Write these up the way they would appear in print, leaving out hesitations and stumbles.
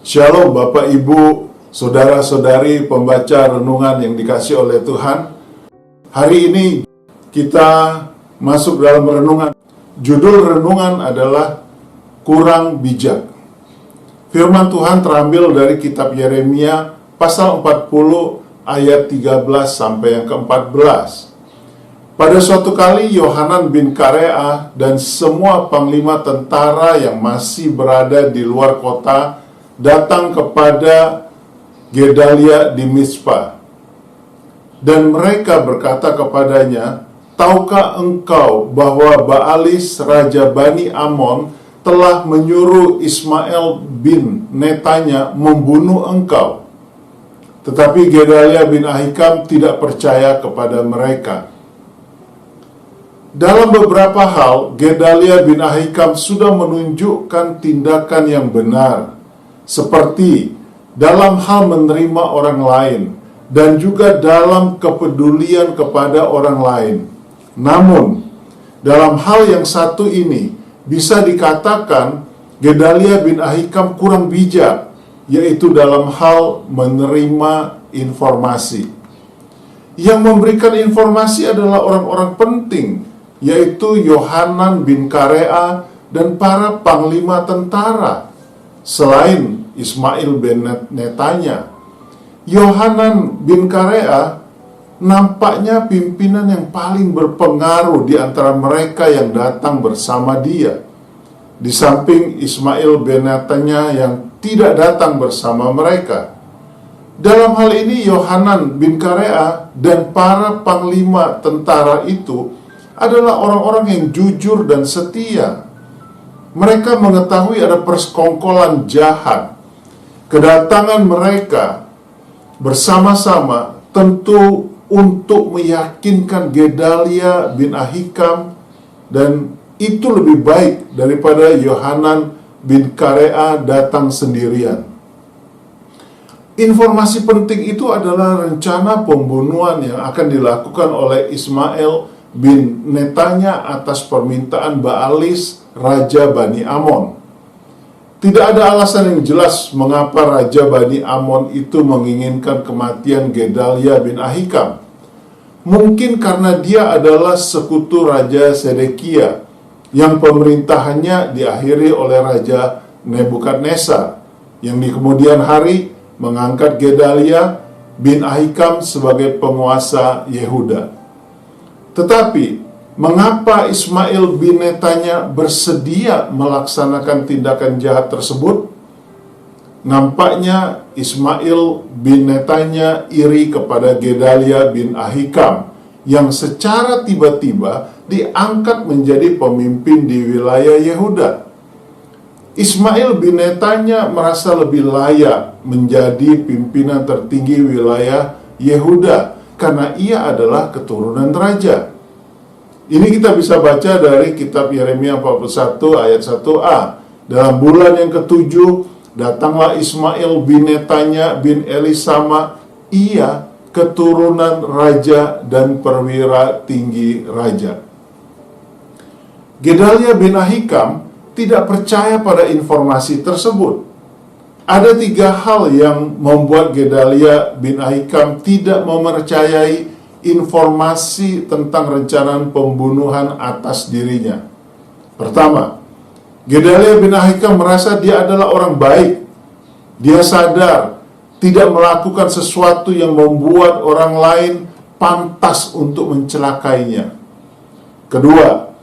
Shalom Bapak Ibu, Saudara-saudari pembaca renungan yang dikasihi oleh Tuhan. Hari ini kita masuk dalam renungan. Judul renungan adalah Kurang Bijak. Firman Tuhan terambil dari kitab Yeremia pasal 40 ayat 13 sampai yang ke-14. Pada suatu kali Yohanan bin Karea dan semua panglima tentara yang masih berada di luar kota datang kepada Gedalia di Mizpah. Dan mereka berkata kepadanya, "Tahukah engkau bahwa Baalis, raja Bani Amon, telah menyuruh Ismail bin Netanya membunuh engkau?" Tetapi Gedalia bin Ahikam tidak percaya kepada mereka. Dalam beberapa hal, Gedalia bin Ahikam sudah menunjukkan tindakan yang benar, seperti dalam hal menerima orang lain dan juga dalam kepedulian kepada orang lain. Namun, dalam hal yang satu ini bisa dikatakan Gedalia bin Ahikam kurang bijak, yaitu dalam hal menerima informasi. Yang memberikan informasi adalah orang-orang penting, yaitu Yohanan bin Karea dan para panglima tentara. Selain Ismail bin Netanya, Yohanan bin Karea nampaknya pimpinan yang paling berpengaruh di antara mereka yang datang bersama dia. Di samping Ismail bin Netanya yang tidak datang bersama mereka. Dalam hal ini Yohanan bin Karea dan para panglima tentara itu adalah orang-orang yang jujur dan setia. Mereka mengetahui ada persekongkolan jahat. Kedatangan mereka bersama-sama tentu untuk meyakinkan Gedalia bin Ahikam, dan itu lebih baik daripada Yohanan bin Karea datang sendirian. Informasi penting itu adalah rencana pembunuhan yang akan dilakukan oleh Ismail bin Netanya atas permintaan Baalis, raja Bani Amon. Tidak ada alasan yang jelas mengapa raja Bani Amon itu menginginkan kematian Gedalia bin Ahikam. Mungkin karena dia adalah sekutu Raja Sedekia yang pemerintahannya diakhiri oleh Raja Nebukadnezar, yang di kemudian hari mengangkat Gedalia bin Ahikam sebagai penguasa Yehuda. Tetapi, mengapa Ismail bin Netanya bersedia melaksanakan tindakan jahat tersebut? Nampaknya Ismail bin Netanya iri kepada Gedalia bin Ahikam yang secara tiba-tiba diangkat menjadi pemimpin di wilayah Yehuda. Ismail bin Netanya merasa lebih layak menjadi pimpinan tertinggi wilayah Yehuda karena ia adalah keturunan raja. Ini kita bisa baca dari kitab Yeremia 41 ayat 1a. Dalam bulan yang ketujuh, datanglah Ismail bin Netanya bin Elisama, ia keturunan raja dan perwira tinggi raja. Gedalia bin Ahikam tidak percaya pada informasi tersebut. Ada 3 hal yang membuat Gedalia bin Ahikam tidak mempercayai informasi tentang rencana pembunuhan atas dirinya. Pertama, Gedalia bin Ahikam merasa dia adalah orang baik. Dia sadar tidak melakukan sesuatu yang membuat orang lain pantas untuk mencelakainya. Kedua,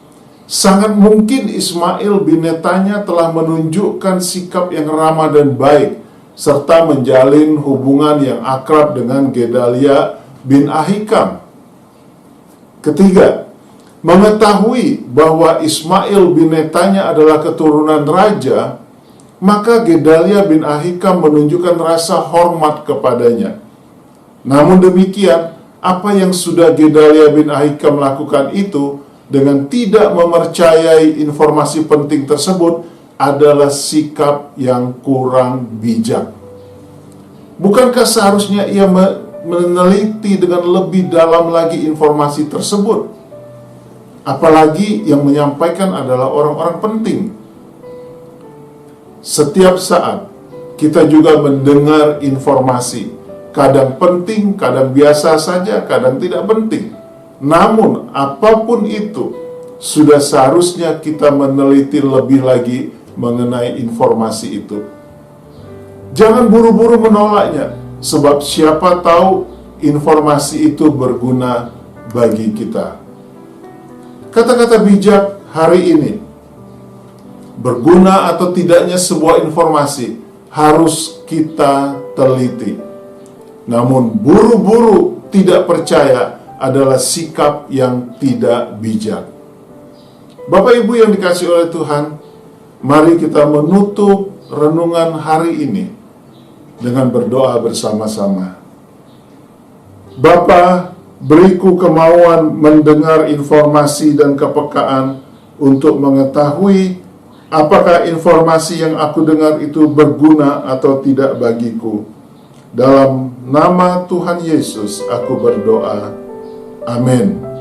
sangat mungkin Ismail bin Netanya telah menunjukkan sikap yang ramah dan baik, serta menjalin hubungan yang akrab dengan Gedalia bin Ahikam. Ketiga, mengetahui bahwa Ismail bin Netanya adalah keturunan raja, maka Gedalia bin Ahikam menunjukkan rasa hormat kepadanya. Namun demikian, apa yang sudah Gedalia bin Ahikam lakukan itu dengan tidak mempercayai informasi penting tersebut adalah sikap yang kurang bijak. Bukankah seharusnya ia meneliti dengan lebih dalam lagi informasi tersebut? Apalagi yang menyampaikan adalah orang-orang penting. Setiap saat kita juga mendengar informasi. Kadang penting, kadang biasa saja, kadang tidak penting. Namun, apapun itu, sudah seharusnya kita meneliti lebih lagi mengenai informasi itu. Jangan buru-buru menolaknya, sebab siapa tahu informasi itu berguna bagi kita. Kata-kata bijak hari ini, berguna atau tidaknya sebuah informasi harus kita teliti. Namun buru-buru tidak percaya adalah sikap yang tidak bijak. Bapak Ibu yang dikasihi oleh Tuhan, mari kita menutup renungan hari ini dengan berdoa bersama-sama. Bapa, beriku kemauan mendengar informasi dan kepekaan untuk mengetahui apakah informasi yang aku dengar itu berguna atau tidak bagiku. Dalam nama Tuhan Yesus aku berdoa. Amin.